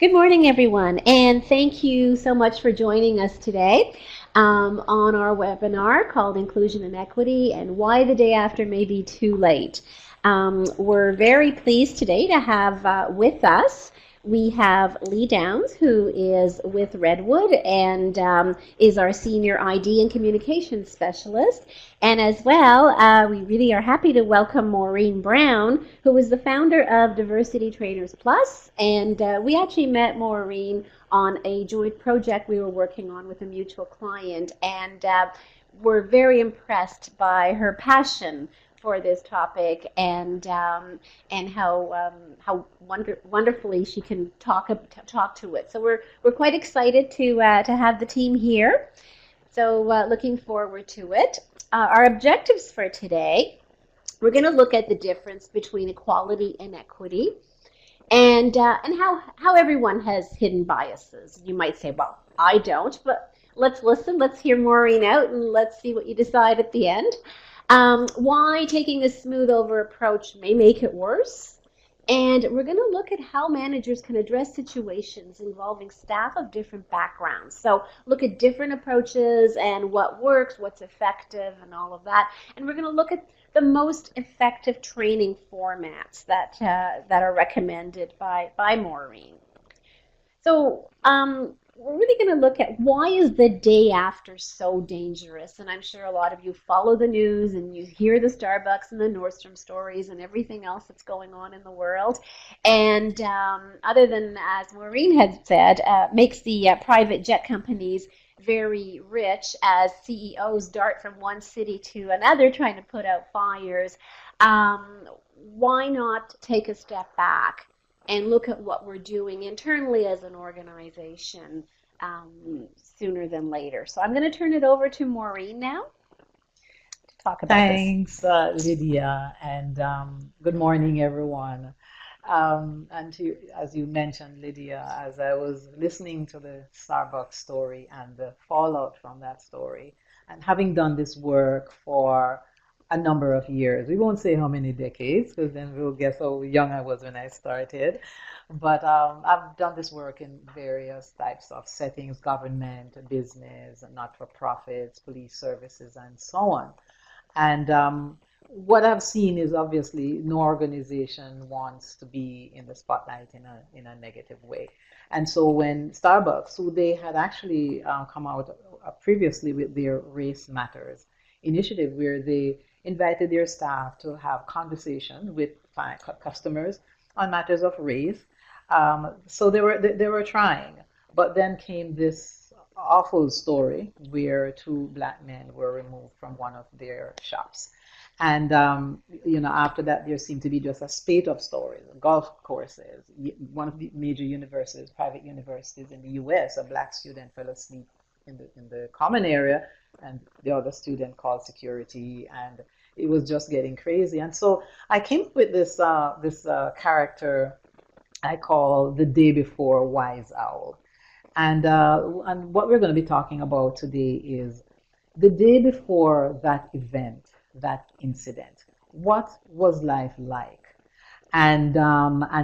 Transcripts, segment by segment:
Good morning, everyone, and thank you so much for joining us today on our webinar called Inclusion and Equity and Why the Day After May Be Too Late. We're very pleased today to have with us, we have Lee Downs, who is with Redwood and is our Senior ID and Communications Specialist. And as well, we really are happy to welcome Maureen Brown, who is the founder of Diversity Trainers Plus. And we actually met Maureen on a joint project we were working on with a mutual client. And we're very impressed by her passion for this topic and how wonderfully she can talk to it. So we're quite excited to have the team here. So looking forward to it. Our objectives for today, we're going to look at the difference between equality and equity, and how everyone has hidden biases. You might say, well, I don't, but let's listen. Let's hear Maureen out, and let's see what you decide at the end. Why taking a smooth over approach may make it worse. And we're going to look at how managers can address situations involving staff of different backgrounds. So look at different approaches and what works, what's effective, and all of that. And we're going to look at the most effective training formats that are recommended by Maureen. So we're really going to look at why is the day after so dangerous. And I'm sure a lot of you follow the news and you hear the Starbucks and the Nordstrom stories and everything else that's going on in the world. And other than, as Maureen had said, makes the private jet companies very rich as CEOs dart from one city to another trying to put out fires. Why not take a step back and look at what we're doing internally as an organization sooner than later? So I'm going to turn it over to Maureen now to talk about this. Thanks, Lydia, and good morning, everyone. As you mentioned, Lydia, as I was listening to the Starbucks story and the fallout from that story, and having done this work for a number of years, we won't say how many decades, because then we'll guess how young I was when I started. But I've done this work in various types of settings: government, business, not-for-profits, police services, and so on. And what I've seen is obviously no organization wants to be in the spotlight in a negative way. And so when Starbucks, who they had actually come out previously with their Race Matters initiative, where they invited their staff to have conversations with customers on matters of race. So they were trying, but then came this awful story where two black men were removed from one of their shops. And after that, there seemed to be just a spate of stories. Golf courses, one of the major universities, private universities in the U.S., a black student fell asleep in the common area, and the other student called security, and it was just getting crazy. And so I came up with this character I call the day before Wise Owl. And what we're going to be talking about today is the day before that event, that incident. What was life like? And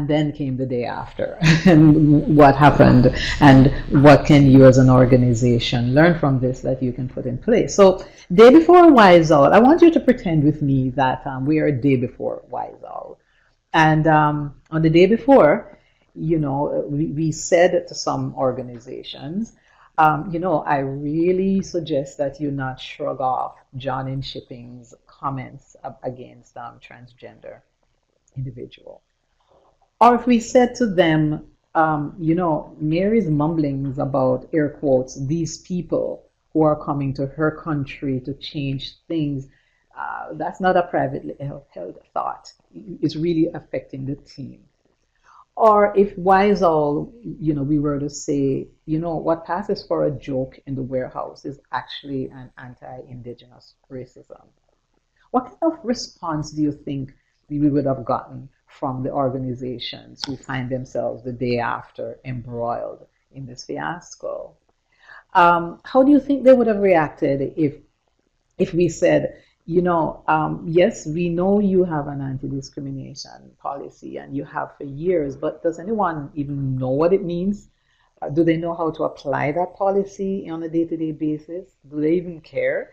then came the day after, and what happened, and what can you as an organization learn from this that you can put in place. So, day before Wise Owl, I want you to pretend with me that we are a day before Wise Owl, and on the day before, we said to some organizations, I really suggest that you not shrug off John in Shipping's comments against transgender individual. Or if we said to them, Mary's mumblings about, air quotes, these people who are coming to her country to change things, that's not a privately held thought. It's really affecting the team. Or if Wiseall, we were to say, what passes for a joke in the warehouse is actually an anti-Indigenous racism. What kind of response do you think we would have gotten from the organizations who find themselves the day after embroiled in this fiasco? How do you think they would have reacted if we said, Yes, we know you have an anti-discrimination policy and you have for years, but does anyone even know what it means? Do they know how to apply that policy on a day-to-day basis? Do they even care?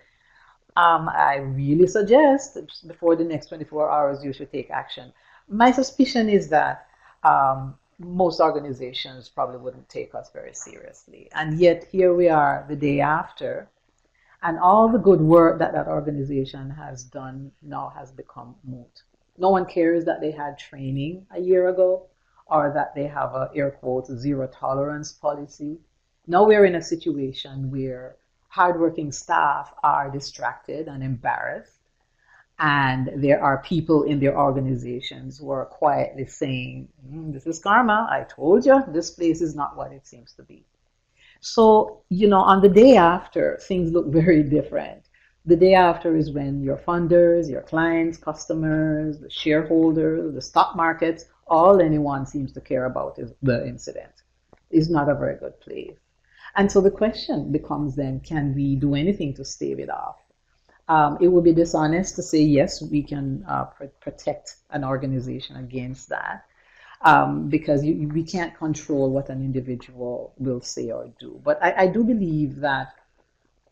I really suggest before the next 24 hours you should take action. My suspicion is that most organizations probably wouldn't take us very seriously. And yet here we are the day after, and all the good work that that organization has done now has become moot. No one cares that they had training a year ago or that they have a air quotes zero tolerance policy. Now we're in a situation where hardworking staff are distracted and embarrassed, and there are people in their organizations who are quietly saying, "This is karma. I told you this place is not what it seems to be." So, on the day after, things look very different. The day after is when your funders, your clients, customers, the shareholders, the stock markets, all anyone seems to care about is the incident. Is not a very good place. And so the question becomes then, can we do anything to stave it off? It would be dishonest to say, yes, we can protect an organization against that, because we can't control what an individual will say or do. But I do believe that,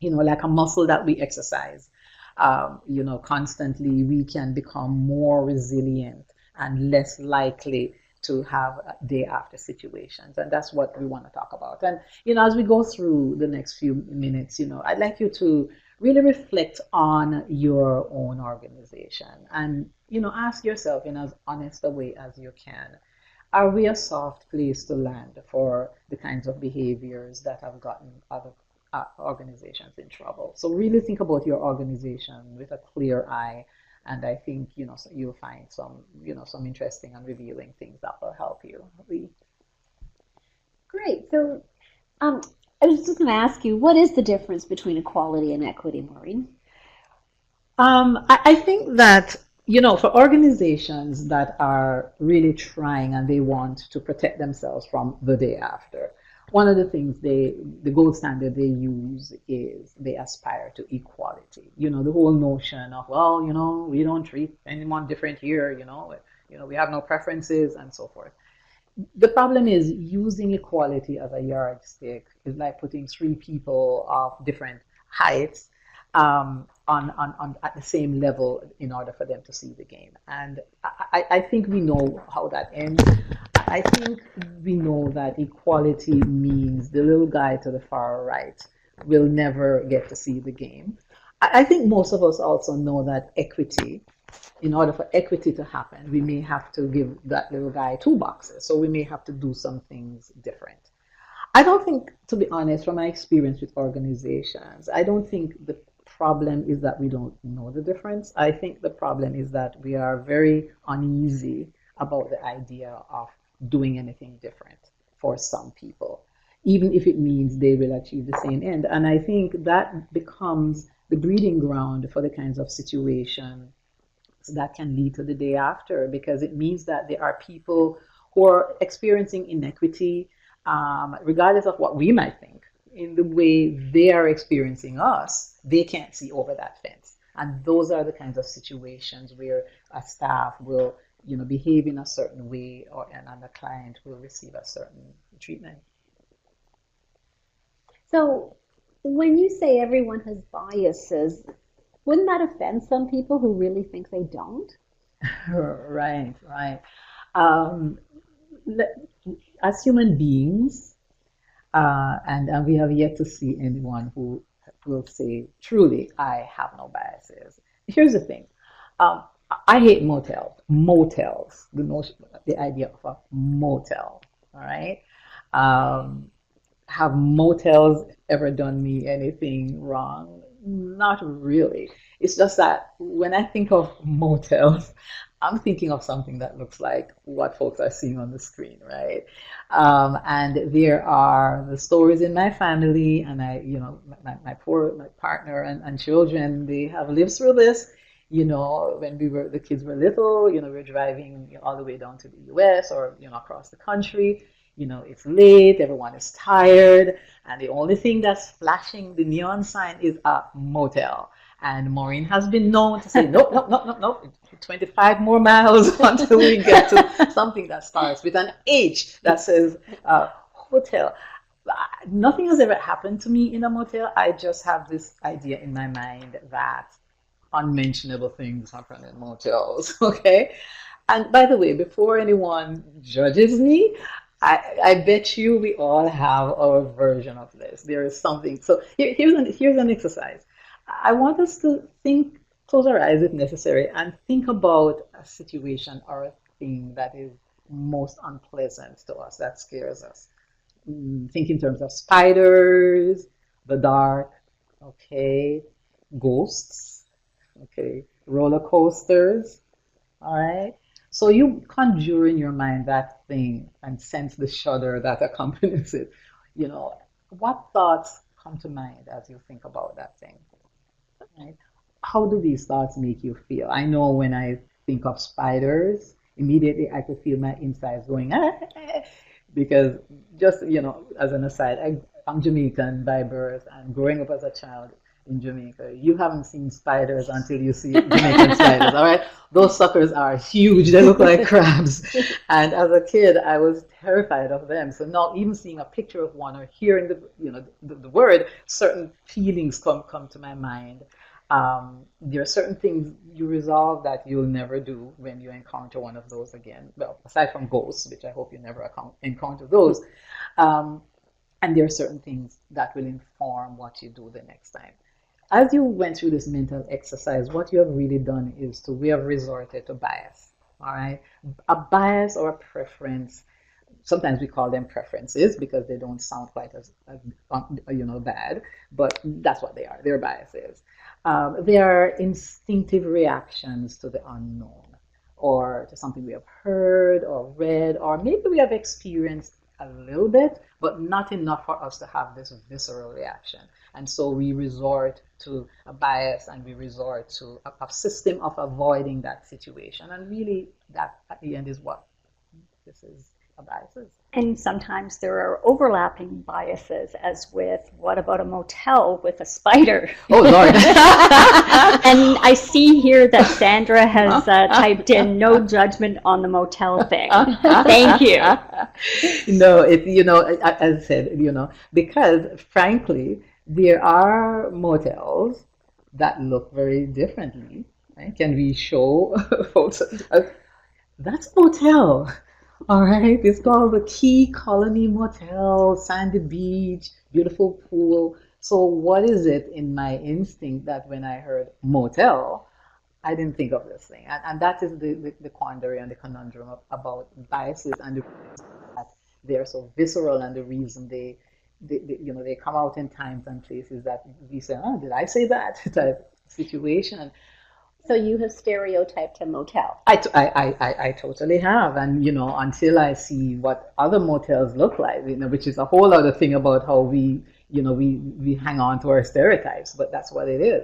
like a muscle that we exercise, constantly, we can become more resilient and less likely to have day after situations. And that's what we want to talk about. And, as we go through the next few minutes, I'd like you to really reflect on your own organization and, ask yourself in as honest a way as you can, are we a soft place to land for the kinds of behaviors that have gotten other organizations in trouble? So really think about your organization with a clear eye, and I think so you'll find some interesting and revealing things that will help you. Great. So, I was just going to ask you, what is the difference between equality and equity, Maureen? I think that, for organizations that are really trying and they want to protect themselves from the day after, one of the things the gold standard they use is they aspire to equality. The whole notion of, well, we don't treat anyone different here, we have no preferences and so forth. The problem is using equality as a yardstick is like putting three people of different heights at the same level in order for them to see the game. And I think we know how that ends. I think we know that equality means the little guy to the far right will never get to see the game. I think most of us also know that equity, in order for equity to happen, we may have to give that little guy two boxes. So we may have to do some things different. I don't think, to be honest, from my experience with organizations, I don't think the problem is that we don't know the difference. I think the problem is that we are very uneasy about the idea of doing anything different for some people, even if it means they will achieve the same end. And I think that becomes the breeding ground for the kinds of situations that can lead to the day after, because it means that there are people who are experiencing inequity, regardless of what we might think, in the way they are experiencing us, they can't see over that fence. And those are the kinds of situations where a staff will, behave in a certain way, and a client will receive a certain treatment. So, when you say everyone has biases, wouldn't that offend some people who really think they don't? Right, right. Um, as human beings, and we have yet to see anyone who will say, truly, I have no biases. Here's the thing. Um, I hate motels, the idea of a motel, all right? Um, have motels ever done me anything wrong? Not really. It's just that when I think of motels, I'm thinking of something that looks like what folks are seeing on the screen, right? And there are the stories in my family, and my partner and children, they have lived through this. When the kids were little, we were driving all the way down to the US or, across the country. It's late, everyone is tired, and the only thing that's flashing the neon sign is a motel. And Maureen has been known to say, nope, nope, nope, nope, nope, 25 more miles until we get to something that starts with an H that says hotel. Nothing has ever happened to me in a motel. I just have this idea in my mind that unmentionable things happen in motels. Okay. And by the way, before anyone judges me, I bet you we all have our version of this. There is something. So here's an exercise. I want us to think, close our eyes if necessary, and think about a situation or a thing that is most unpleasant to us, that scares us. Think in terms of spiders, the dark, okay, ghosts, okay, roller coasters, all right. So you conjure in your mind that thing and sense the shudder that accompanies it. You know, what thoughts come to mind as you think about that thing, right? How do these thoughts make you feel? I know when I think of spiders, immediately I could feel my insides going, ah, because just, as an aside, I'm Jamaican by birth, and growing up as a child in Jamaica, you haven't seen spiders until you see Jamaican spiders, all right? Those suckers are huge. They look like crabs. And as a kid, I was terrified of them. So now even seeing a picture of one or hearing the word, certain feelings come to my mind. There are certain things you resolve that you'll never do when you encounter one of those again. Well, aside from ghosts, which I hope you never encounter those. Um, and there are certain things that will inform what you do the next time. As you went through this mental exercise, what you have really done is we have resorted to bias. All right. A bias or a preference, sometimes we call them preferences because they don't sound quite as bad, but that's what they are. They're biases. They are instinctive reactions to the unknown or to something we have heard or read, or maybe we have experienced a little bit, but not enough for us to have this visceral reaction. And so we resort to a bias and we resort to a system of avoiding that situation. And really, that at the end is what this is a bias is. And sometimes there are overlapping biases, as with what about a motel with a spider? Oh, Lord. And I see here that Sandra has typed in no judgment on the motel thing. Thank you. No, as I said, because frankly, there are motels that look very differently. Right? Can we show folks? That's a motel. All right, it's called the Key Colony Motel, sandy beach, beautiful pool. So, what is it in my instinct that when I heard motel, I didn't think of this thing? And that is the quandary and the conundrum about biases and the reason that they're so visceral and the reason they come out in times and places that we say, oh, did I say that type situation? So you have stereotyped a motel. I totally have. And, until I see what other motels look like, which is a whole other thing about how we hang on to our stereotypes, but that's what it is.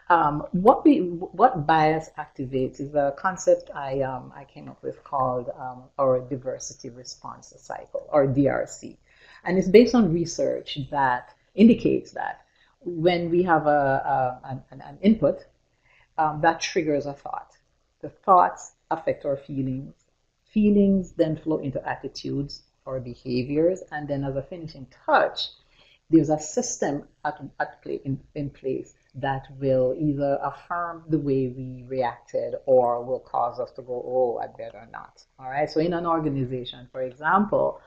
What bias activates is a concept I came up with called our diversity response cycle, or DRC. And it's based on research that indicates that when we have an input, that triggers a thought. The thoughts affect our feelings. Feelings then flow into attitudes or behaviors. And then, as a finishing touch, there's a system in place that will either affirm the way we reacted or will cause us to go, oh, I better not. All right. So, in an organization, for example,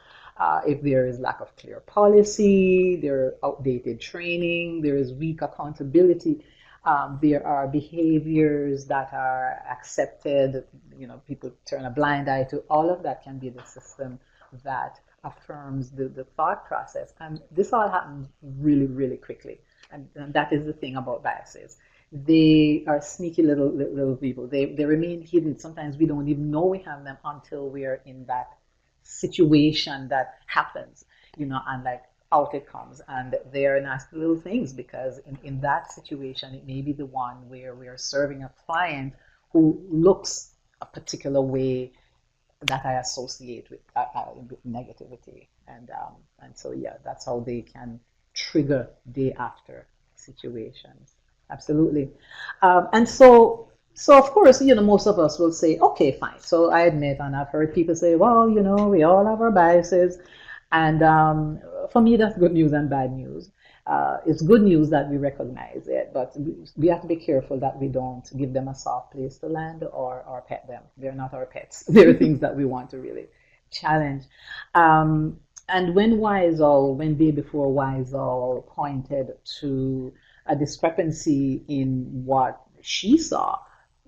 if there is lack of clear policy, there is outdated training, there is weak accountability, there are behaviors that are accepted, people turn a blind eye to. All of that can be the system that affirms the thought process. And this all happens really, really quickly. And that is the thing about biases. They are sneaky little people. They remain hidden. Sometimes we don't even know we have them until we are in that situation that happens, and like out it comes. And they are nasty little things because in that situation, it may be the one where we are serving a client who looks a particular way that I associate with negativity. And so, yeah, that's how they can trigger day after situations. Absolutely. And so of course, most of us will say, okay, fine. So I admit, and I've heard people say, well, we all have our biases. And for me, that's good news and bad news. It's good news that we recognize it, but we have to be careful that we don't give them a soft place to land or pet them. They're not our pets. They're things that we want to really challenge. Um, and when Day Before Wiesel pointed to a discrepancy in what she saw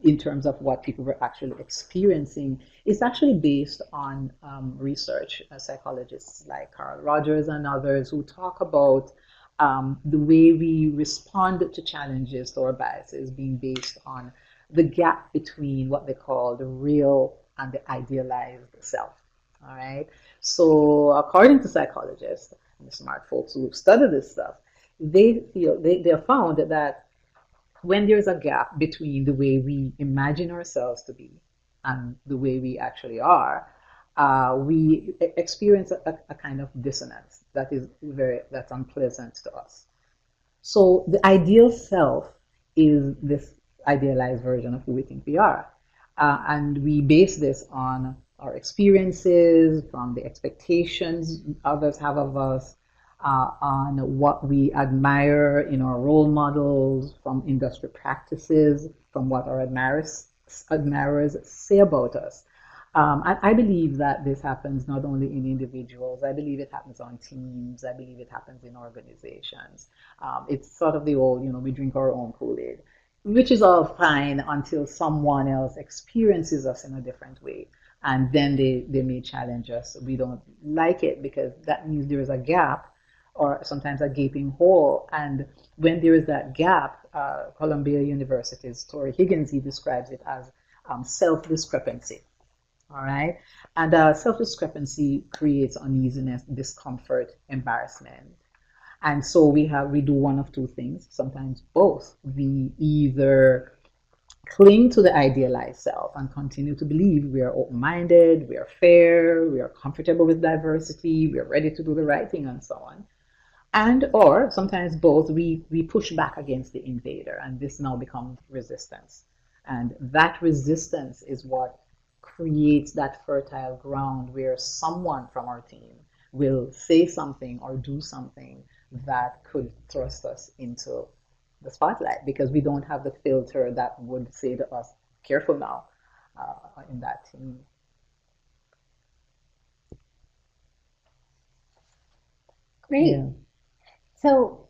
in terms of what people were actually experiencing, it's actually based on research. Psychologists like Carl Rogers and others who talk about the way we respond to challenges, to our biases, being based on the gap between what they call the real and the idealized self. All right. So, according to psychologists and the smart folks who study this stuff, they have found that when there's a gap between the way we imagine ourselves to be and the way we actually are, we experience a kind of dissonance that's unpleasant to us. So the ideal self is this idealized version of who we think we are. And we base this on our experiences, from the expectations others have of us, on what we admire in our role models, from industry practices, from what our admirers say about us. I believe that this happens not only in individuals, I believe it happens on teams, I believe it happens in organizations. It's sort of the old, we drink our own Kool-Aid, which is all fine until someone else experiences us in a different way. And then they may challenge us. We don't like it because that means there is a gap or sometimes a gaping hole. And when there is that gap, Columbia University's Tori Higgins, he describes it as self-discrepancy. All right. And self-discrepancy creates uneasiness, discomfort, embarrassment. And so we do one of two things, sometimes both. We either cling to the idealized self and continue to believe we are open-minded, we are fair, we are comfortable with diversity, we are ready to do the right thing, and so on. And or sometimes both, we push back against the invader, and this now becomes resistance. And that resistance is what creates that fertile ground where someone from our team will say something or do something that could thrust us into the spotlight because we don't have the filter that would say to us, careful now, in that team. Great. Yeah. So,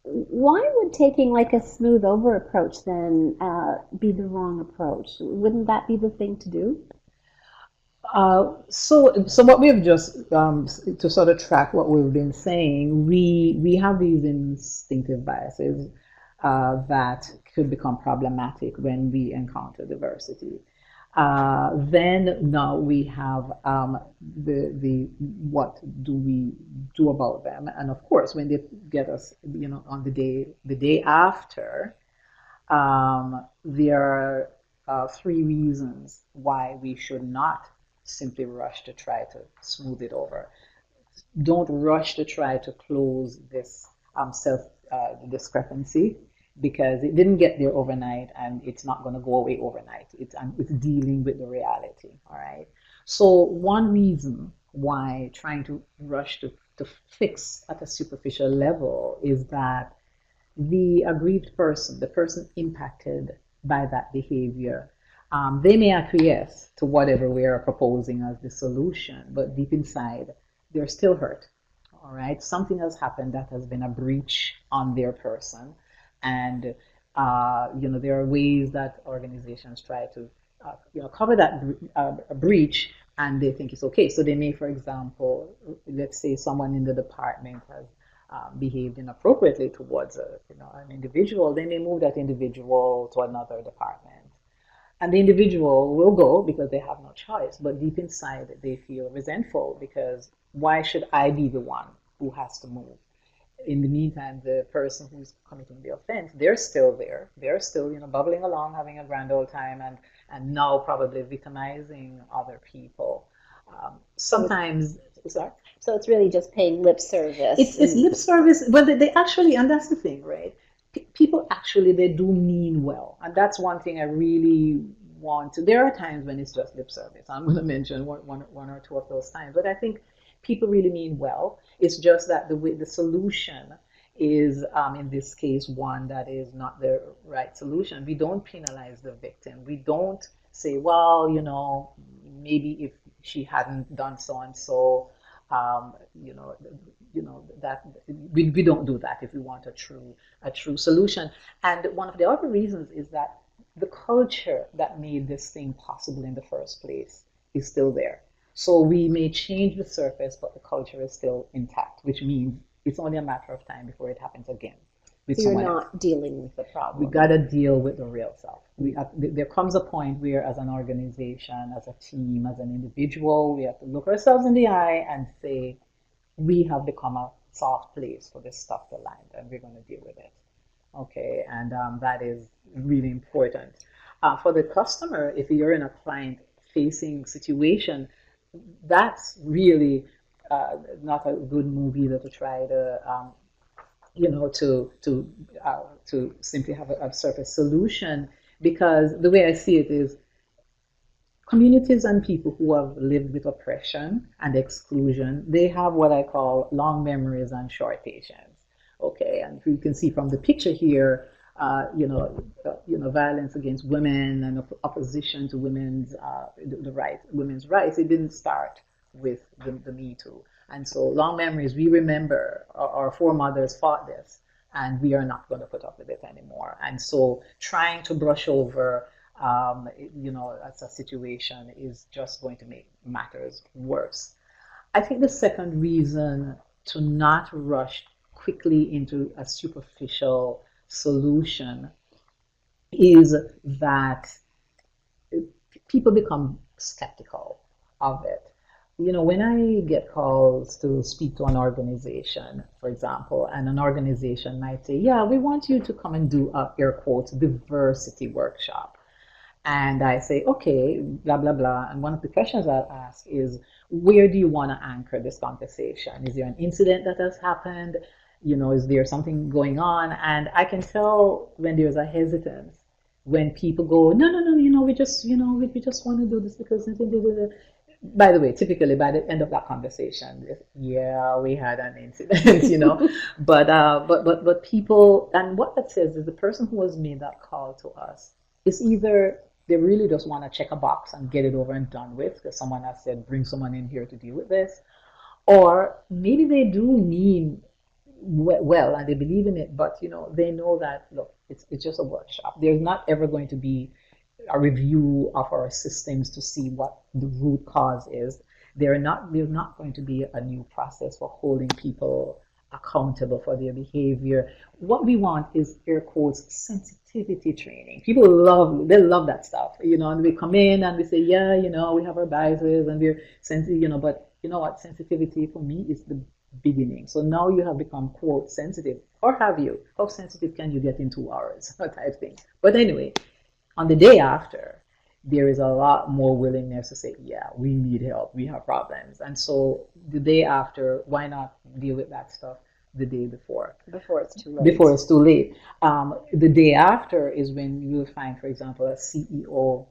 why would taking like a smooth over approach then be the wrong approach? Wouldn't that be the thing to do? So what we've just to sort of track what we've been saying, we have these instinctive biases that could become problematic when we encounter diversity. Then now we have the what do we do about them? And of course, when they get us, on the day after, there are three reasons why we should not simply rush to try to smooth it over. Don't rush to try to close this self discrepancy because it didn't get there overnight and it's not going to go away overnight. It's dealing with the reality. All right. So one reason why trying to rush to fix at a superficial level is that the aggrieved person, the person impacted by that behavior, they may acquiesce to whatever we are proposing as the solution, but deep inside, they're still hurt. All right, something has happened that has been a breach on their person, and there are ways that organizations try to cover that breach, and they think it's okay. So they may, for example, let's say someone in the department has behaved inappropriately towards an individual, they may move that individual to another department. And the individual will go because they have no choice, but deep inside they feel resentful because why should I be the one who has to move? In the meantime, the person who's committing the offense, they're still there. They're still, bubbling along, having a grand old time, and now probably victimizing other people. Sometimes, sorry? So it's really just paying lip service. It's lip service. Well, they actually, and that's the thing, right? People actually, they do mean well, and that's one thing I really want to. There are times when it's just lip service. I'm going to mention one or two of those times, but I think people really mean well. It's just that the solution is, in this case, one that is not the right solution. We don't penalize the victim. We don't say, well, maybe if she hadn't done so and so, um, you know, that we don't do that if we want a true solution. And one of the other reasons is that the culture that made this thing possible in the first place is still there. So we may change the surface, but the culture is still intact, which means it's only a matter of time before it happens again with So you're someone else. not dealing with the We problem. got to deal with the real self. There comes a point where, as an organization, as a team, as an individual, we have to look ourselves in the eye and say, we have become a soft place for this stuff to land, and we're going to deal with it. Okay, and that is really important. For the customer, if you're in a client-facing situation, that's really not a good move either to try to to simply have a surface solution, because the way I see it is communities and people who have lived with oppression and exclusion, they have what I call long memories and short patience. Okay, and you can see from the picture here, violence against women and opposition to women's rights. It didn't start with the Me Too, and so long memories. We remember our foremothers fought this, and we are not going to put up with it anymore. And so, trying to brush over as a situation is just going to make matters worse. I think the second reason to not rush quickly into a superficial solution is that people become skeptical of it. When I get calls to speak to an organization, for example, and an organization might say, yeah, we want you to come and do a, air quotes, diversity workshop. And I say, okay, blah, blah, blah. And one of the questions I'll ask is, where do you want to anchor this conversation? Is there an incident that has happened? Is there something going on? And I can tell when there's a hesitance, when people go, no, no, no, we just want to do this because, by the way, typically by the end of that conversation, yeah, we had an incident. But people, and what that says is the person who has made that call to us is either they really just want to check a box and get it over and done with because someone has said, bring someone in here to deal with this. Or maybe they do mean well and they believe in it, but they know that, look, it's just a workshop. There's not ever going to be a review of our systems to see what the root cause is. There's not going to be a new process for holding people accountable for their behavior. What we want is, air quotes, sensitivity training. People love that stuff, and we come in and we say, yeah, we have our biases and we're sensitive, but you know what? Sensitivity for me is the beginning. So now you have become, quote, sensitive, or have you? How sensitive can you get in 2 hours? Type thing. But anyway, on the day after, there is a lot more willingness to say, yeah, we need help, we have problems. And so the day after, why not deal with that stuff the day before? Before it's too late. Before it's too late. The day after is when you will find, for example, a CEO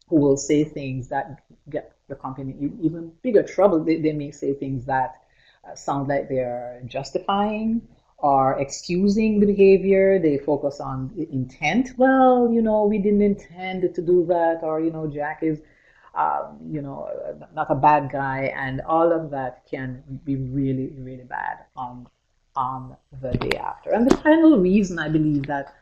who will say things that get the company in even bigger trouble. They may say things that sound like they're justifying or excusing the behavior. They focus on the intent. Well, we didn't intend to do that, or Jack is, not a bad guy, and all of that can be really, really bad on the day after. And the final reason I believe that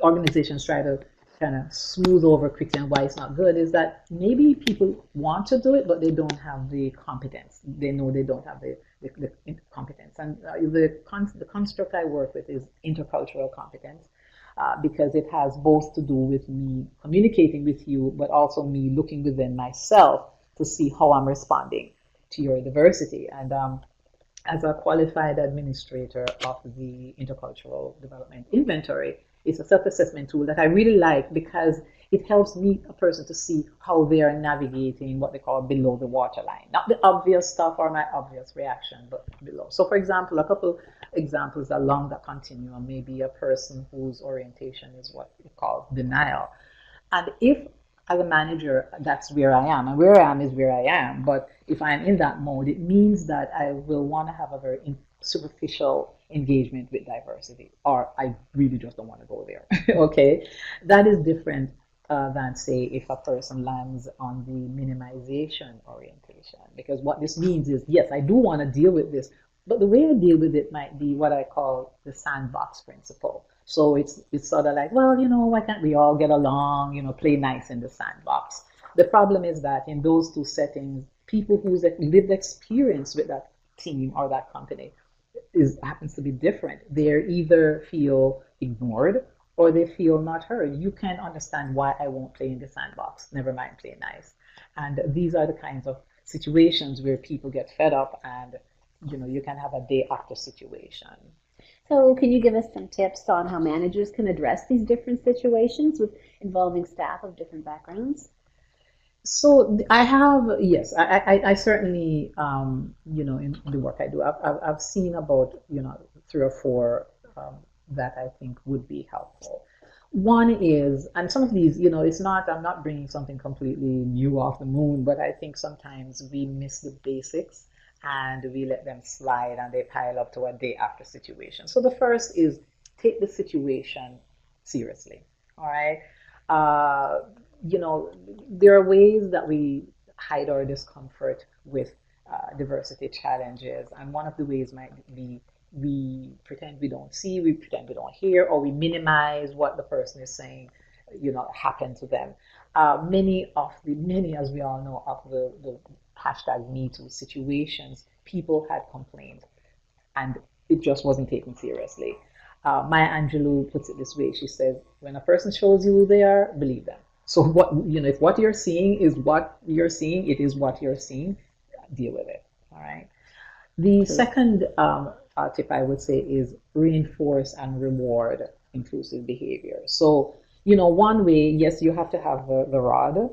organizations try to kind of smooth over quickly and why it's not good is that maybe people want to do it, but they don't have the competence. They know they don't have the competence. And the construct I work with is intercultural competence, because it has both to do with me communicating with you, but also me looking within myself to see how I'm responding to your diversity. And as a qualified administrator of the Intercultural Development Inventory, it's a self-assessment tool that I really like because it helps me, a person, to see how they are navigating what they call below the waterline. Not the obvious stuff or my obvious reaction, but below. So for example, a couple examples along that continuum, maybe a person whose orientation is what we call denial. And if, as a manager, that's where I am, and where I am is where I am, but if I'm in that mode, it means that I will want to have a very superficial engagement with diversity, or I really just don't want to go there. Okay, that is different than, say, if a person lands on the minimization orientation, because what this means is, yes, I do want to deal with this, but the way I deal with it might be what I call the sandbox principle. So it's sort of like, well, why can't we all get along, play nice in the sandbox? The problem is that in those two settings, people whose lived experience with that team or that company happens to be different. They either feel ignored or they feel not heard. You can't understand why I won't play in the sandbox, never mind play nice. And these are the kinds of situations where people get fed up, and you can have a day after situation. So can you give us some tips on how managers can address these different situations with involving staff of different backgrounds? So I have, yes, I certainly, in the work I do, I've seen about, 3 or 4 that I think would be helpful. One is, and some of these, I'm not bringing something completely new off the moon, but I think sometimes we miss the basics and we let them slide and they pile up to a day after situation. So the first is take the situation seriously, all right? Uh, there are ways that we hide our discomfort with diversity challenges, and one of the ways might be we pretend we don't see, we pretend we don't hear, or we minimize what the person is saying, happened to them. Many, as we all know, of the hashtag Me Too situations, people had complained, and it just wasn't taken seriously. Maya Angelou puts it this way. She says, when a person shows you who they are, believe them. So if what you're seeing is what you're seeing, it is what you're seeing, deal with it. All right. The second tip I would say is reinforce and reward inclusive behavior. So, one way, yes, you have to have the rod,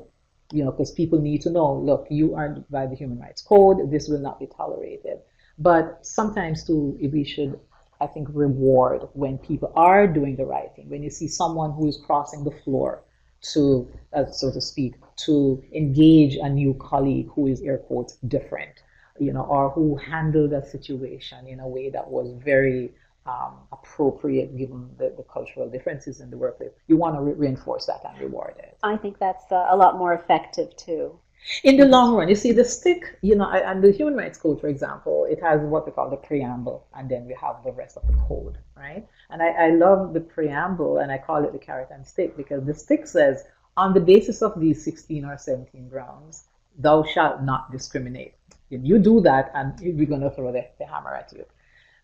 because people need to know, look, you are by the Human Rights Code, this will not be tolerated. But sometimes too, we should, I think, reward when people are doing the right thing. When you see someone who is crossing the floor to, so to speak, to engage a new colleague who is, air quotes, different, or who handled a situation in a way that was very appropriate given the cultural differences in the workplace, you want to reinforce that and reward it. I think that's a lot more effective too. In the long run, you see, the stick, and the Human Rights Code, for example, it has what we call the preamble, and then we have the rest of the code, right? And I love the preamble, and I call it the carrot and stick, because the stick says, on the basis of these 16 or 17 grounds, thou shalt not discriminate. If you do that, and we're going to throw the hammer at you.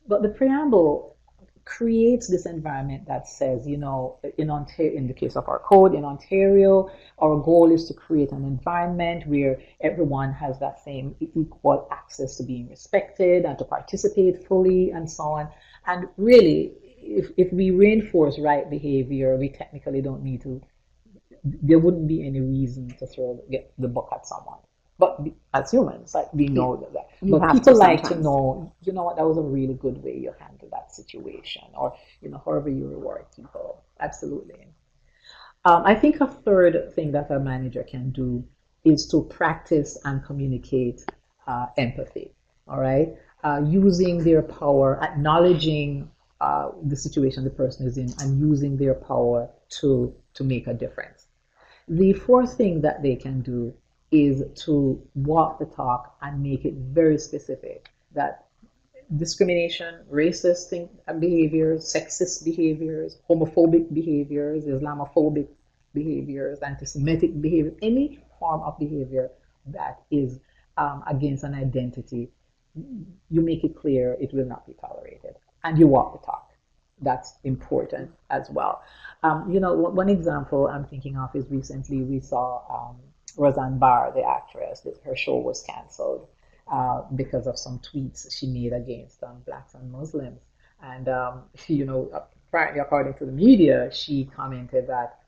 But the preamble creates this environment that says, in Ontario, in the case of our code in Ontario, our goal is to create an environment where everyone has that same equal access to being respected and to participate fully and so on. And really, if we reinforce right behavior, we technically don't need to, there wouldn't be any reason to get the book at someone. But as humans, like, we know that. But people like to know, what, that was a really good way you handled that situation, or, however you reward people. Absolutely. I think a third thing that a manager can do is to practice and communicate empathy, all right? Using their power, acknowledging the situation the person is in, and using their power to make a difference. The fourth thing that they can do is to walk the talk and make it very specific that discrimination, racist behaviors, sexist behaviors, homophobic behaviors, Islamophobic behaviors, anti-Semitic behavior, any form of behavior that is against an identity, you make it clear it will not be tolerated, and you walk the talk. That's important as well. One example I'm thinking of is recently we saw Roseanne Barr, the actress, her show was canceled because of some tweets she made against blacks and Muslims. And, apparently, according to the media, she commented that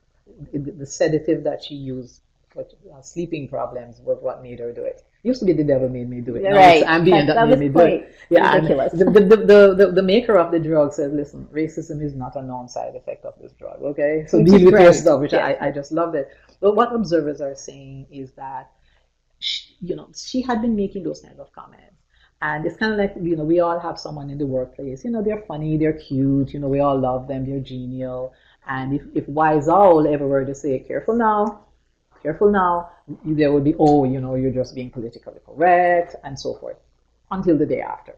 the sedative that she used for sleeping problems was what made her do it. Used to be the devil made me do it. Now it's Right. Ambien that That made was me do it. quite Yeah, and ridiculous. the maker of the drug said, listen, racism is not a known side effect of this drug, okay? So Which deal is with your great. stuff, which Yeah. I just loved it. But what observers are saying is that she had been making those kinds of comments. And it's kind of like, we all have someone in the workplace, they're funny, they're cute, we all love them, they're genial. And if Wise Owl ever were to say, careful now, there would be, oh, you're just being politically correct and so forth until the day after.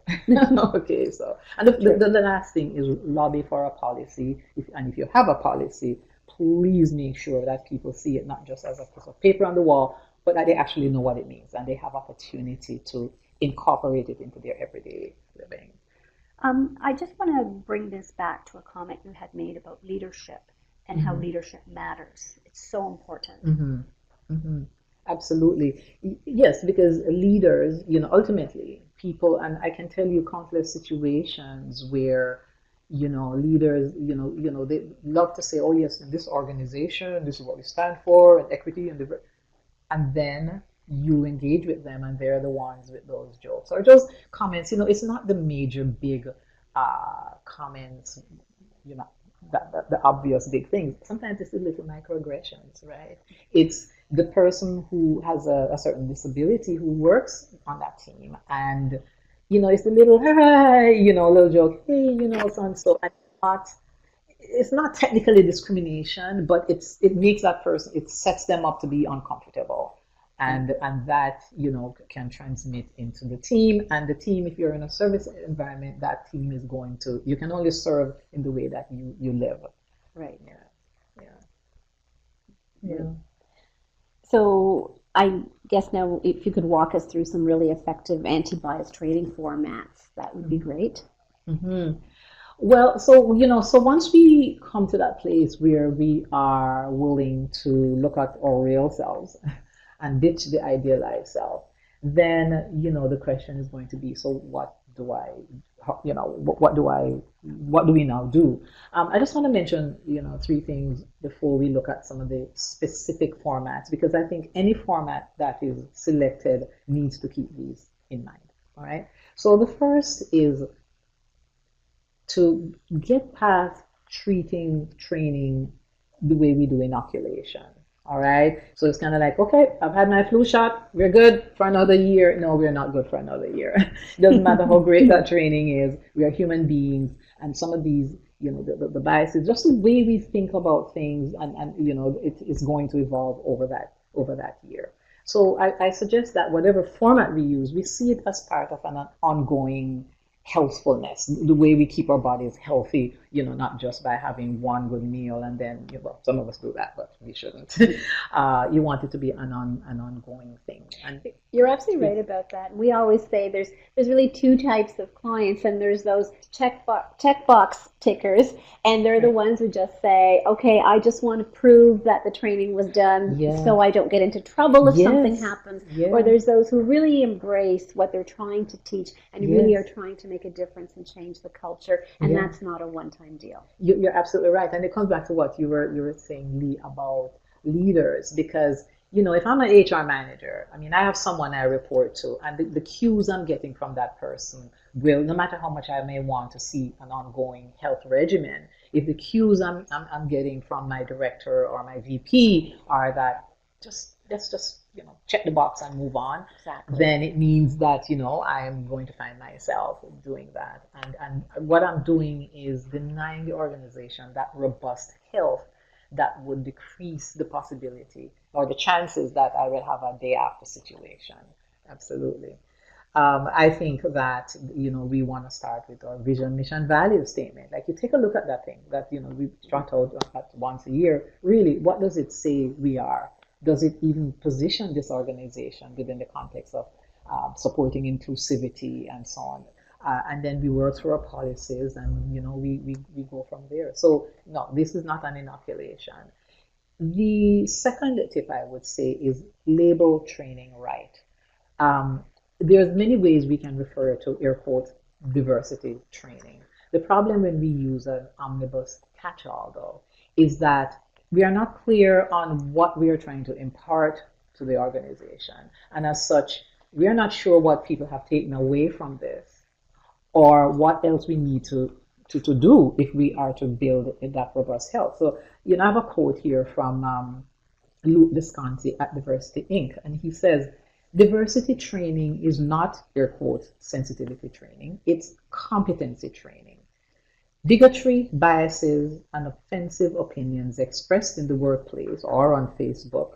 Okay, so, and the last thing is lobby for a policy. And if you have a policy, please make sure that people see it not just as a piece of paper on the wall, but that they actually know what it means and they have opportunity to incorporate it into their everyday living. I just want to bring this back to a comment you had made about leadership and how Mm-hmm. leadership matters. It's so important. Mm-hmm. Mm-hmm. Absolutely. Yes, because leaders, ultimately people, and I can tell you countless situations where, leaders, they love to say, oh yes, in this organization, this is what we stand for, and equity and diversity. And then you engage with them and they're the ones with those jokes or those comments. It's not the major big comments, you know the obvious big things. Sometimes it's the little microaggressions, right? It's the person who has a certain disability who works on that team, and it's the little hi, little joke, hey, so and so, and not it's not technically discrimination, but it makes that person, it sets them up to be uncomfortable. And that, can transmit into the team. And the team, if you're in a service environment, that team is going to, you can only serve in the way that you live. Right. Yeah. Yeah. Yeah. So I guess now if you could walk us through some really effective anti-bias training formats, that would be great. Hmm. Well, so once we come to that place where we are willing to look at our real selves and ditch the idealized self, then, the question is going to be, so what do I, what do we now do? I just want to mention, three things before we look at some of the specific formats, because I think any format that is selected needs to keep these in mind. All right. So the first is to get past treating training the way we do inoculation. All right. So it's kind of like, okay, I've had my flu shot. We're good for another year. No, we're not good for another year. It doesn't matter how great that training is. We are human beings. And some of these, the biases, just the way we think about things, and it is going to evolve over that year. So I suggest that whatever format we use, we see it as part of an ongoing healthfulness, the way we keep our bodies healthy, not just by having one good meal and then, well, some of us do that, but we shouldn't. You want it to be an ongoing thing. And You're absolutely right about that. We always say there's really two types of clients, and there's those checkbox tickers, and they're the right. ones who just say, okay, I just want to prove that the training was done Yeah. so I don't get into trouble if something Yes. happens. Or Yeah. there's those who really embrace what they're trying to teach and really are Yes. trying to make a difference and change the culture, and Yeah. that's not a one-time deal. You're absolutely right, and it comes back to what you were saying, Lee, about leaders. Because if I'm an HR manager, I mean, I have someone I report to, and the cues I'm getting from that person will, no matter how much I may want to see an ongoing health regimen, if the cues I'm getting from my director or my VP are that just let's just check the box and move on, Exactly. then it means that I am going to find myself doing that. And what I'm doing is denying the organization that robust health that would decrease the possibility or the chances that I will have a day after situation. Absolutely. I think that we want to start with our vision, mission, value statement. Like, you take a look at that thing that we trot out at once a year. Really, what does it say we are? Does it even position this organization within the context of supporting inclusivity and so on? And then we work through our policies, and we go from there. So no, this is not an inoculation. The second tip I would say is label training right. Um, there's many ways we can refer to air quote diversity training. The problem when we use an omnibus catch-all, though, is that we are not clear on what we are trying to impart to the organization. And as such, we are not sure what people have taken away from this or what else we need to do if we are to build that robust health. So, I have a quote here from Luke Visconti at Diversity Inc. And he says, diversity training is not, air quotes, sensitivity training, it's competency training. Bigotry, biases, and offensive opinions expressed in the workplace or on Facebook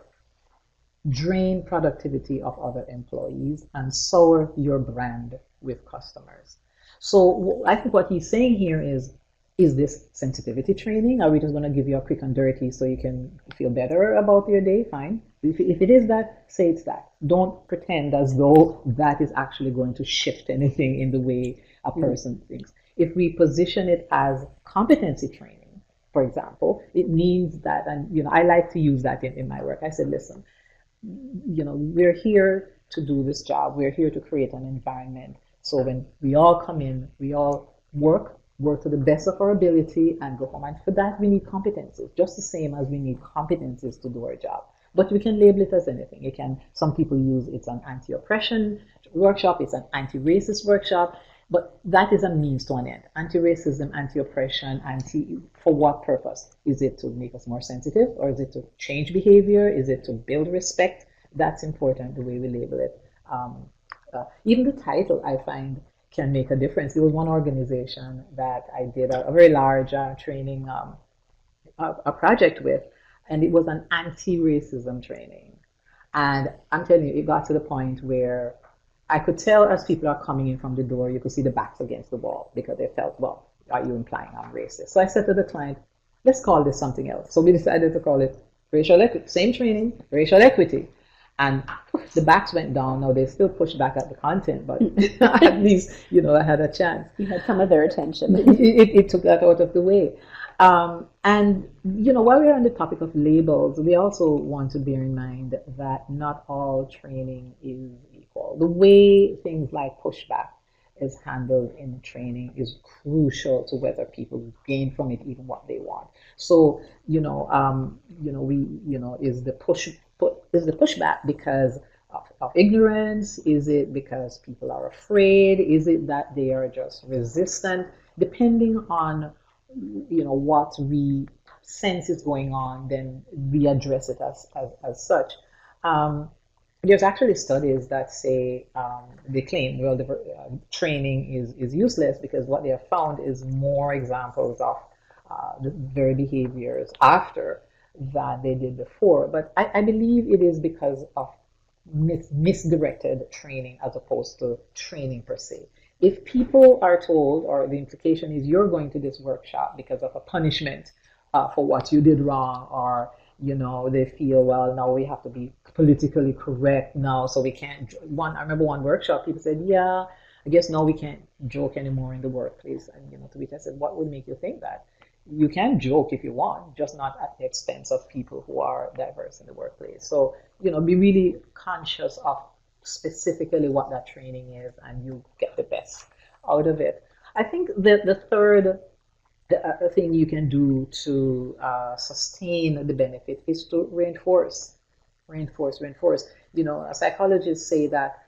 drain productivity of other employees and sour your brand with customers. So I think what he's saying here is this sensitivity training? Are we just going to give you a quick and dirty so you can feel better about your day? Fine. If it is that, say it's that. Don't pretend as though that is actually going to shift anything in the way a person thinks. If we position it as competency training, for example, it means that, and I like to use that in my work. I said, listen, we're here to do this job. We're here to create an environment. So when we all come in, we all work to the best of our ability and go home. And for that, we need competencies, just the same as we need competencies to do our job. But we can label it as anything. Some people use it's an anti-oppression workshop, it's an anti-racist workshop, but that is a means to an end. Anti-racism, anti-oppression, for what purpose? Is it to make us more sensitive, or is it to change behavior? Is it to build respect? That's important, the way we label it. Even the title, I find, can make a difference. There was one organization that I did a very large training a project with, and it was an anti-racism training. And I'm telling you, it got to the point where I could tell as people are coming in from the door, you could see the backs against the wall because they felt, well, are you implying I'm racist? So I said to the client, let's call this something else. So we decided to call it racial equity, same training, racial equity. And the backs went down. Now they still push back at the content, but at least, I had a chance. You had some of their attention. It took that out of the way. And, while we're on the topic of labels, we also want to bear in mind that not all training is equal. The way things like pushback is handled in training is crucial to whether people gain from it even what they want. So, is the pushback because of ignorance? Is it because people are afraid? Is it that they are just resistant? Depending on what we sense is going on, then we address it as such. There's actually studies that say they claim training is useless because what they have found is more examples of the very behaviors after than they did before. But I believe it is because of misdirected training as opposed to training per se. If people are told, or the implication is you're going to this workshop because of a punishment for what you did wrong, or they feel, well, now we have to be politically correct now, so we can't. I remember one workshop, people said, yeah, I guess now we can't joke anymore in the workplace. And to which I said, what would make you think that? You can joke if you want, just not at the expense of people who are diverse in the workplace. So, be really conscious of specifically what that training is, and you get the best out of it. I think that the third thing you can do to sustain the benefit is to reinforce. Psychologists say that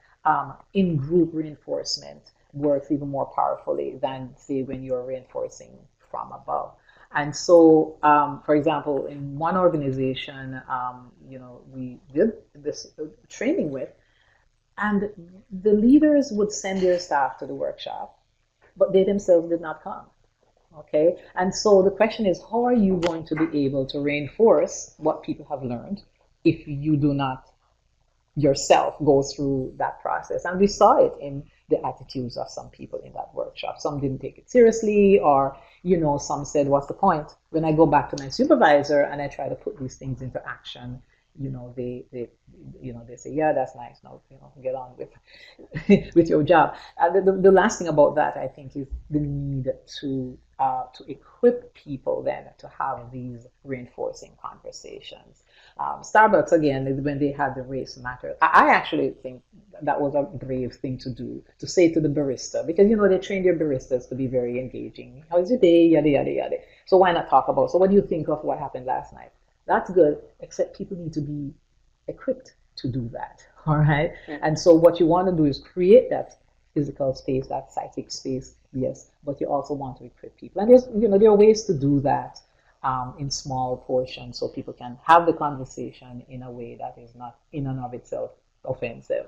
in-group reinforcement works even more powerfully than, say, when you're reinforcing from above. And so, for example, in one organization, we did this training with, and the leaders would send their staff to the workshop, but they themselves did not come. Okay? And so the question is, how are you going to be able to reinforce what people have learned if you do not yourself go through that process? And we saw it in the attitudes of some people in that workshop. Some didn't take it seriously, or some said, what's the point? When I go back to my supervisor and I try to put these things into action, they say, yeah, that's nice. Now, get on with with your job. The last thing about that, I think, is the need to equip people then to have these reinforcing conversations. Starbucks, again, is when they had the race matter. I actually think that was a brave thing to do, to say to the barista, because they train their baristas to be very engaging. How's your day? Yada yada yada. So why not talk about? So what do you think of what happened last night? That's good, except people need to be equipped to do that. All right. And so what you want to do is create that physical space, that psychic space, yes, but you also want to equip people. And there are ways to do that in small portions so people can have the conversation in a way that is not in and of itself offensive.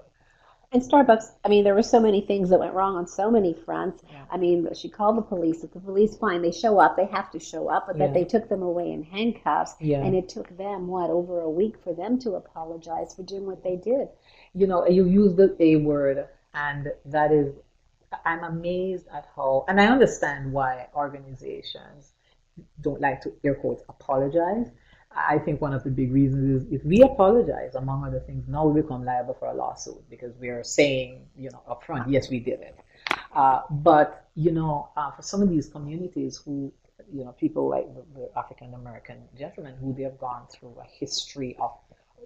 And Starbucks, I mean, there were so many things that went wrong on so many fronts. Yeah. I mean, she called the police. If the police fine, they show up, they have to show up, but that Yeah. they took them away in handcuffs. Yeah. And it took them, over a week for them to apologize for doing what they did. You use the A word, and that is, I'm amazed at how, and I understand why organizations don't like to, air quotes, apologize. I think one of the big reasons is if we apologize, among other things, now we become liable for a lawsuit because we are saying, upfront, yes, we did it. But for some of these communities who, people like the African American gentlemen who they have gone through a history of,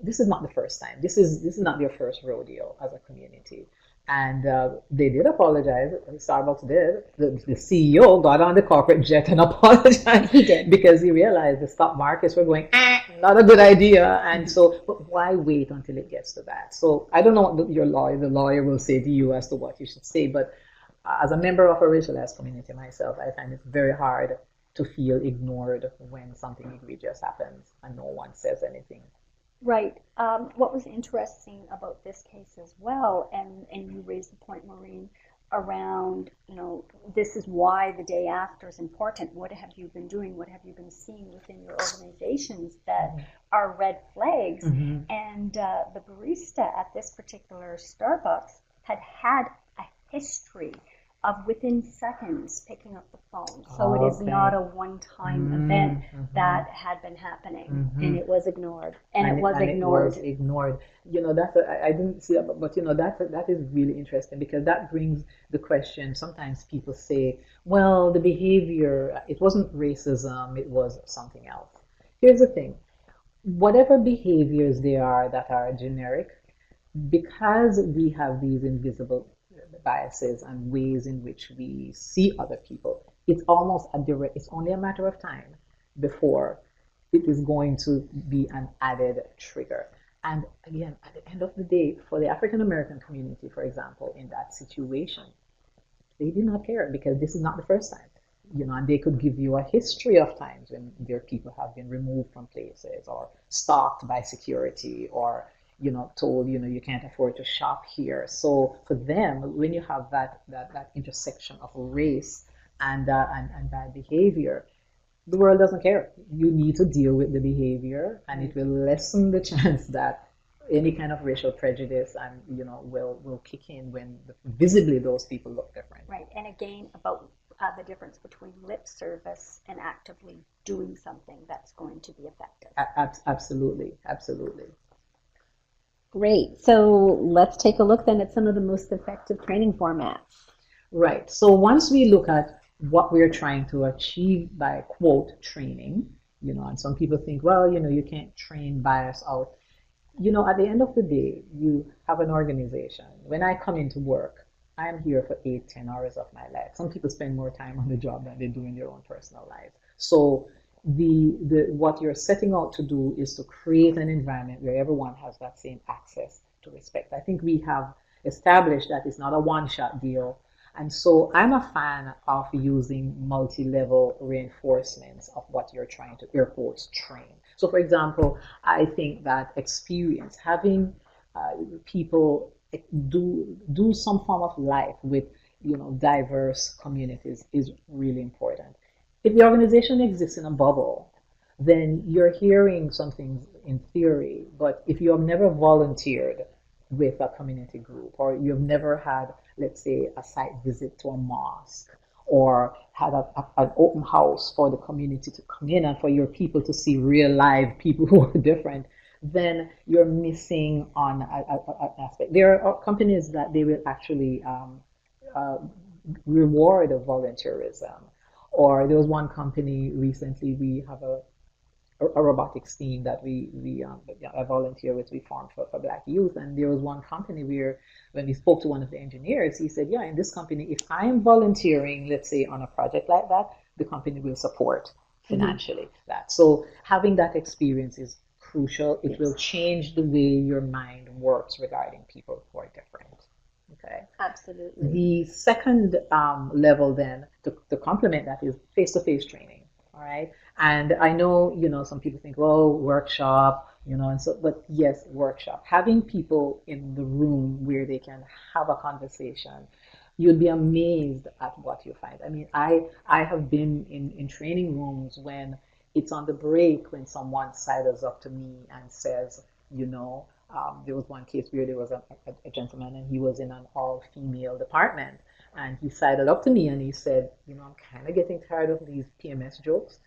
this is not the first time. This is not their first rodeo as a community. And they did apologize. Starbucks did. The CEO got on the corporate jet and apologized. He did. Because he realized the stock markets were going, not a good idea. And so, but why wait until it gets to that? So I don't know what the lawyer will say to you as to what you should say. But as a member of a racialized community myself, I find it very hard to feel ignored when something egregious happens and no one says anything. Right. What was interesting about this case as well, and you raised the point, Maureen, around, this is why the day after is important. What have you been doing? What have you been seeing within your organizations that are red flags? Mm-hmm. And the barista at this particular Starbucks had a history of within seconds picking up the phone. So it is not a one-time event that had been happening. And it was ignored. And it was ignored. I didn't see that, but that is really interesting because that brings the question. Sometimes people say, well, the behavior, it wasn't racism, it was something else. Here's the thing. Whatever behaviors they are that are generic, because we have these invisible biases and ways in which we see other people, it's only a matter of time before it is going to be an added trigger. And again, at the end of the day, for the African American community, for example, in that situation, they did not care because this is not the first time. And they could give you a history of times when their people have been removed from places or stalked by security or told, you can't afford to shop here. So for them, when you have that intersection of race and bad behavior, the world doesn't care. You need to deal with the behavior, and it will lessen the chance that any kind of racial prejudice and will kick in when visibly those people look different. Right, and again about the difference between lip service and actively doing something that's going to be effective. Absolutely. Great. So let's take a look then at some of the most effective training formats. Right. So once we look at what we're trying to achieve by quote training, and some people think, well, you can't train bias out. At the end of the day, you have an organization. When I come into work, I'm here for 8-10 hours of my life. Some people spend more time on the job than they do in their own personal lives. So what you're setting out to do is to create an environment where everyone has that same access to respect. I think we have established that it's not a one-shot deal. And so I'm a fan of using multi-level reinforcements of what you're trying to, air quotes, train. So for example, I think that experience, having people do some form of life with diverse communities is really important. If the organization exists in a bubble, then you're hearing some things in theory, but if you have never volunteered with a community group, or you've never had, let's say, a site visit to a mosque, or had an open house for the community to come in and for your people to see real live people who are different, then you're missing on an aspect. There are companies that they will actually reward volunteerism. Or there was one company recently, we have a robotics team that I volunteer with, we formed for Black youth. And there was one company where when we spoke to one of the engineers, he said, yeah, in this company, if I am volunteering, let's say on a project like that, the company will support Hmm. financially. That so having that experience is crucial. It will Yes, change the way your mind works regarding people who are different. Okay. Absolutely. The second level then to complement that is face-to-face training. All right. And I know, some people think, well, workshop, and so, but yes, workshop. Having people in the room where they can have a conversation, you'd be amazed at what you find. I mean, I have been in training rooms when it's on the break when someone sidles up to me and says, there was one case where there was a gentleman and he was in an all-female department. And he sidled up to me and he said, I'm kind of getting tired of these PMS jokes,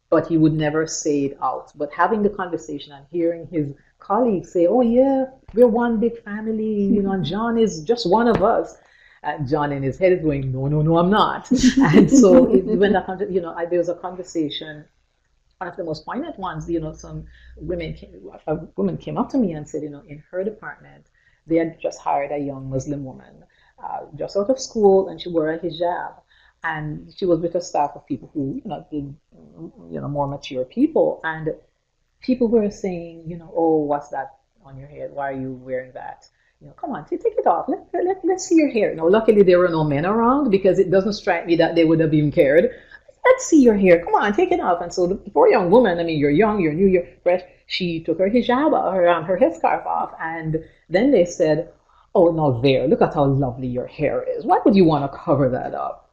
but he would never say it out. But having the conversation and hearing his colleagues say, "Oh yeah, we're one big family," and John is just one of us. And John in his head is going, "No, no, no, I'm not." And so when there was a conversation. One of the most poignant ones, some a woman came up to me and said, in her department, they had just hired a young Muslim woman, just out of school, and she wore a hijab. And she was with a staff of people who, more mature people. And people were saying, oh, what's that on your head? Why are you wearing that? Come on, take it off. Let's see your hair. Luckily there were no men around because it doesn't strike me that they would have even cared. Let's see your hair. Come on, take it off. And so the poor young woman, I mean, you're young, you're new, you're fresh. She took her hijab, her headscarf off. And then they said, oh, now there, look at how lovely your hair is. Why would you want to cover that up?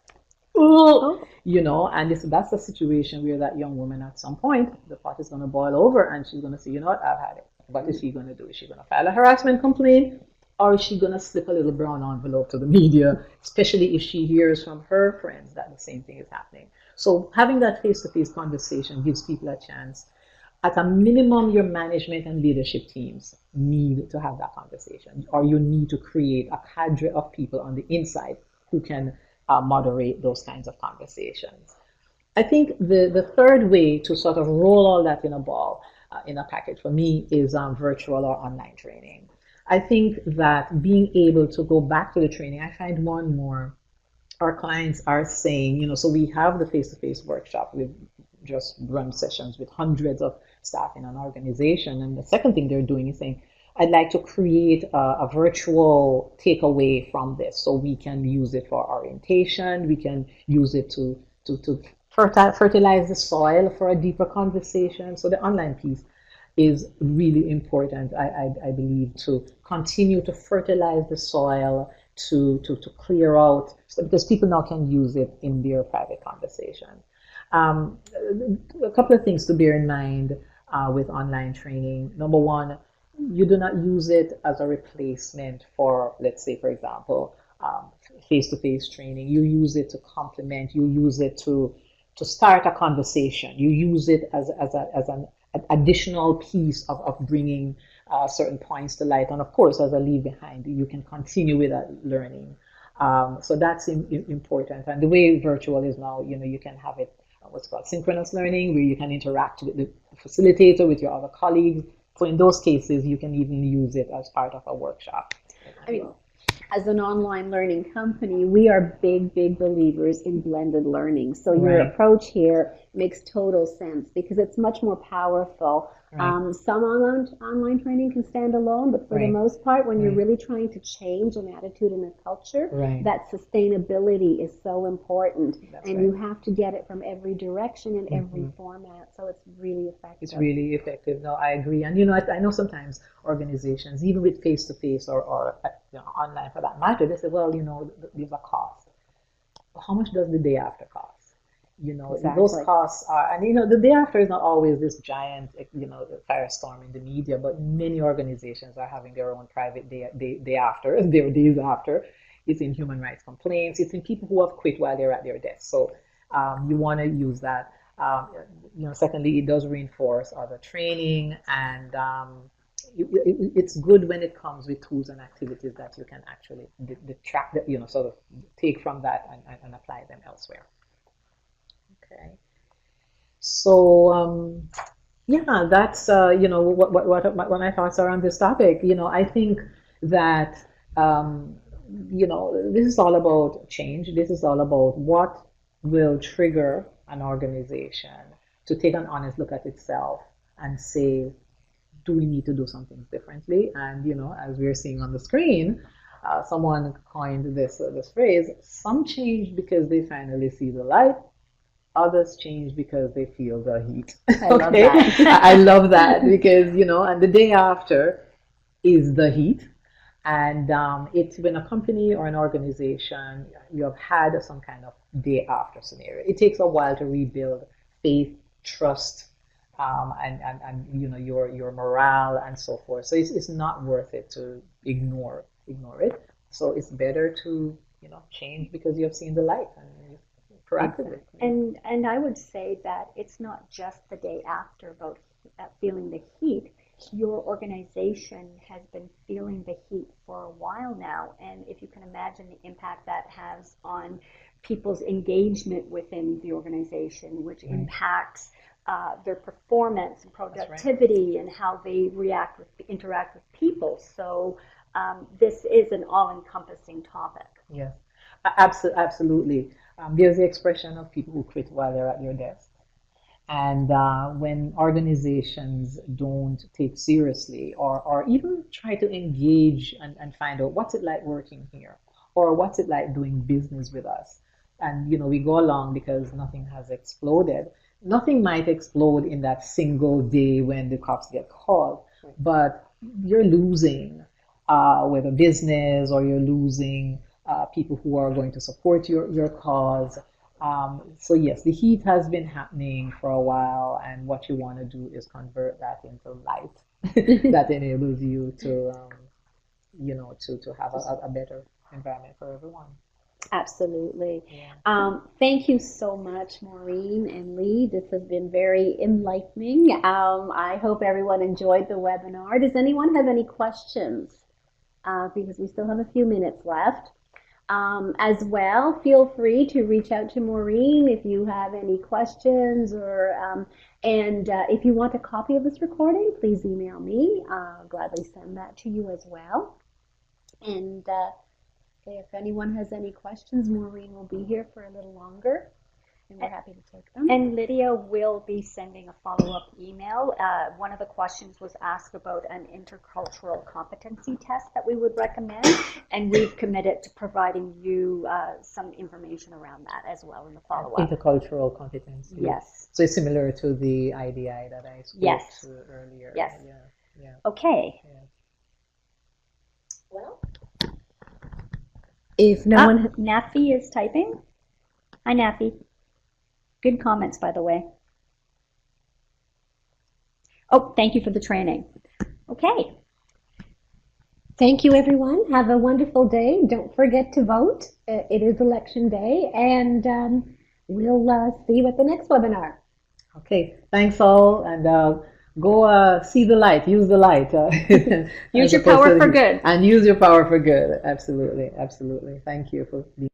Oh, oh, and that's the situation where that young woman at some point, the pot is going to boil over and she's going to say, what, I've had it. What is she going to do? Is she going to file a harassment complaint or is she going to slip a little brown envelope to the media, especially if she hears from her friends that the same thing is happening? So having that face-to-face conversation gives people a chance. At a minimum, your management and leadership teams need to have that conversation, or you need to create a cadre of people on the inside who can moderate those kinds of conversations. I think the third way to sort of roll all that in a ball, in a package for me is virtual or online training. I think that being able to go back to the training, I find more and more our clients are saying, so we have the face-to-face workshop. We've just run sessions with hundreds of staff in an organization. And the second thing they're doing is saying, I'd like to create a virtual takeaway from this so we can use it for orientation. We can use it to fertilize the soil for a deeper conversation. So the online piece is really important, I believe, to continue to fertilize the soil, to clear out, because people now can use it in their private conversation. Um, a couple of things to bear in mind with online training. Number one, you do not use it as a replacement for, let's say, for example, face-to-face training. You use it to complement. You use it to start a conversation. You use it as an additional piece of bringing certain points to light. And of course, as a leave behind, you can continue with that learning. So that's important. And the way virtual is now, you can have it what's called synchronous learning, where you can interact with the facilitator, with your other colleagues. So in those cases, you can even use it as part of a workshop I as mean, well. as an online learning company, we are big, big believers in blended learning. So your Right, approach here makes total sense because it's much more powerful. right, Some online training can stand alone, but for the right, most part, when you're right, really trying to change an attitude and a culture, right. that sustainability is so important. That's And you right. have to get it from every direction and every Hmm. format. So it's really It's effective. really effective. No, I agree. And I know sometimes organizations, even with face to face or online for that matter, they say, well, there's a cost. How much does the day after cost? Those Exactly. costs are, and the day after is not always this giant, firestorm in the media, but many organizations are having their own private day after, their days after. It's in human rights complaints. It's in people who have quit while they're at their desk. So you want to use that. Um, Secondly, it does reinforce other training, and it's good when it comes with tools and activities that you can actually detract, that sort of take from that and apply them elsewhere. Okay. So yeah, that's what my thoughts are on this topic. I think that this is all about change. This is all about what will trigger an organization to take an honest look at itself and say, do we need to do something differently? And as we're seeing on the screen, someone coined this phrase: some change because they finally see the light, others change because they feel the heat. I love Okay, that. I love that because and the day after is the heat. And it's when a company or an organization, you have had some kind of day after scenario. It takes a while to rebuild faith, trust, and your morale and so forth. So it's not worth it to ignore it. So it's better to change because you have seen the light and proactively. And I would say that it's not just the day after about feeling the heat. Your organization has been feeling the heat for a while now, and if you can imagine the impact that has on people's engagement within the organization, which impacts their performance and productivity and how they interact with people. So this is an all-encompassing topic. Yes, absolutely. There's the expression of people who quit while they're at their desk. And when organizations don't take seriously or even try to engage and find out what's it like working here or what's it like doing business with us, and we go along because nothing has exploded. Nothing might explode in that single day when the cops get called, but you're losing whether business or you're losing people who are going to support your cause. So yes, the heat has been happening for a while, and what you want to do is convert that into light that enables you to, to have a better environment for everyone. Absolutely. Yeah. Thank you so much, Maureen and Lee. This has been very enlightening. I hope everyone enjoyed the webinar. Does anyone have any questions? Because we still have a few minutes left. As well, feel free to reach out to Maureen if you have any questions, and if you want a copy of this recording, please email me. I'll gladly send that to you as well. And if anyone has any questions, Maureen will be here for a little longer, and we're happy to take them. And Lydia will be sending a follow-up email. One of the questions was asked about an intercultural competency test that we would recommend, and we've committed to providing you some information around that as well in the follow-up. Intercultural competency. Yes. So it's similar to the IDI that I spoke to earlier. Yes. Yeah. Okay. Yeah. Well, if no one... Nafi is typing. Hi, Nafi. Good comments, by the way. Oh, thank you for the training. Okay. Thank you, everyone. Have a wonderful day. Don't forget to vote. It is election day, and we'll see you at the next webinar. Okay. Thanks all, and go see the light. Use the light. Use your power for good. And use your power for good. Absolutely. Absolutely. Thank you for being